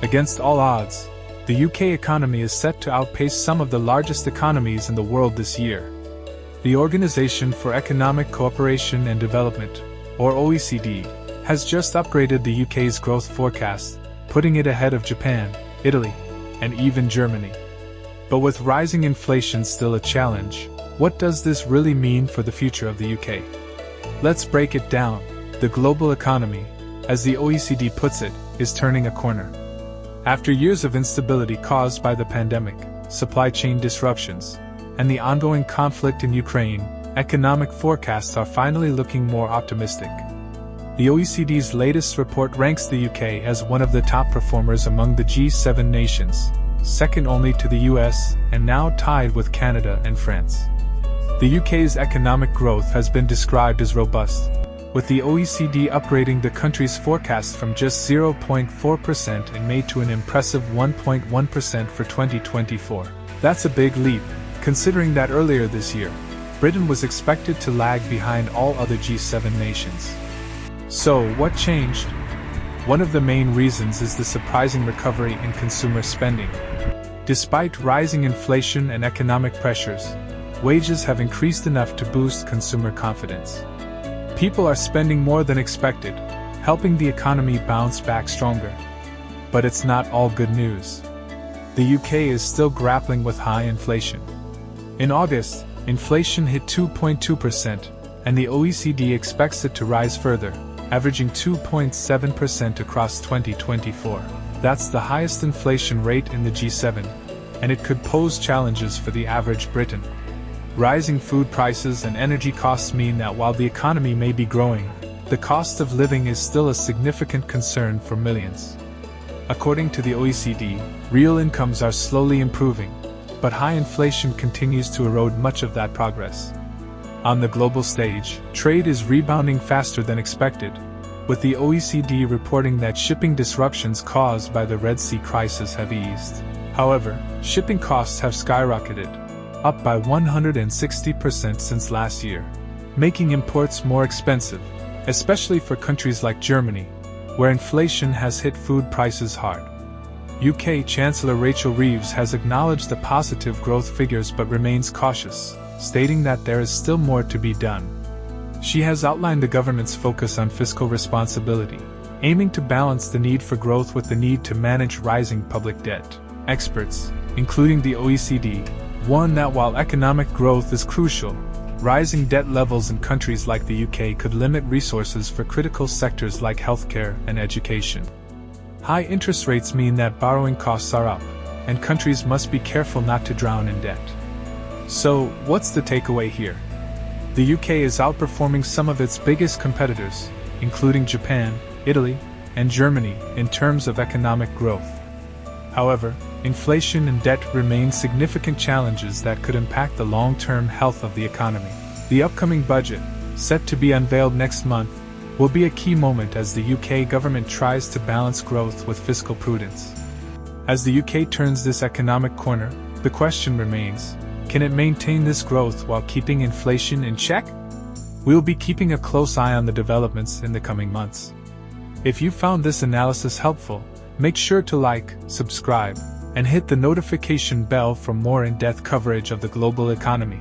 Against all odds, the UK economy is set to outpace some of the largest economies in the world this year. The Organization for Economic Cooperation and Development, or OECD, has just upgraded the UK's growth forecast, putting it ahead of Japan, Italy, and even Germany. But with rising inflation still a challenge, what does this really mean for the future of the UK? Let's break it down. The global economy, as the OECD puts it, is turning a corner. After years of instability caused by the pandemic, supply chain disruptions, and the ongoing conflict in Ukraine, economic forecasts are finally looking more optimistic. The OECD's latest report ranks the UK as one of the top performers among the G7 nations, second only to the US, and now tied with Canada and France. The UK's economic growth has been described as robust, with the OECD upgrading the country's forecast from just 0.4% in May to an impressive 1.1% for 2024. That's a big leap, considering that earlier this year, Britain was expected to lag behind all other G7 nations. So, what changed? One of the main reasons is the surprising recovery in consumer spending. Despite rising inflation and economic pressures, wages have increased enough to boost consumer confidence. People are spending more than expected, helping the economy bounce back stronger. But it's not all good news. The UK is still grappling with high inflation. In August, inflation hit 2.2%, and the OECD expects it to rise further, averaging 2.7% across 2024. That's the highest inflation rate in the G7, and it could pose challenges for the average Briton. Rising food prices and energy costs mean that while the economy may be growing, the cost of living is still a significant concern for millions. According to the OECD, real incomes are slowly improving, but high inflation continues to erode much of that progress. On the global stage, trade is rebounding faster than expected, with the OECD reporting that shipping disruptions caused by the Red Sea crisis have eased. However, shipping costs have skyrocketed, up by 160% since last year, making imports more expensive, especially for countries like Germany, where inflation has hit food prices hard. UK Chancellor Rachel Reeves has acknowledged the positive growth figures but remains cautious, stating that there is still more to be done. She has outlined the government's focus on fiscal responsibility, aiming to balance the need for growth with the need to manage rising public debt. Experts, including the OECD, warn that while economic growth is crucial, rising debt levels in countries like the UK could limit resources for critical sectors like healthcare and education. High interest rates mean that borrowing costs are up, and countries must be careful not to drown in debt. So, what's the takeaway here? The UK is outperforming some of its biggest competitors, including Japan, Italy, and Germany, in terms of economic growth. However, inflation and debt remain significant challenges that could impact the long-term health of the economy. The upcoming budget, set to be unveiled next month, will be a key moment as the UK government tries to balance growth with fiscal prudence. As the UK turns this economic corner, the question remains, can it maintain this growth while keeping inflation in check? We'll be keeping a close eye on the developments in the coming months. If you found this analysis helpful, make sure to like, subscribe, and hit the notification bell for more in-depth coverage of the global economy.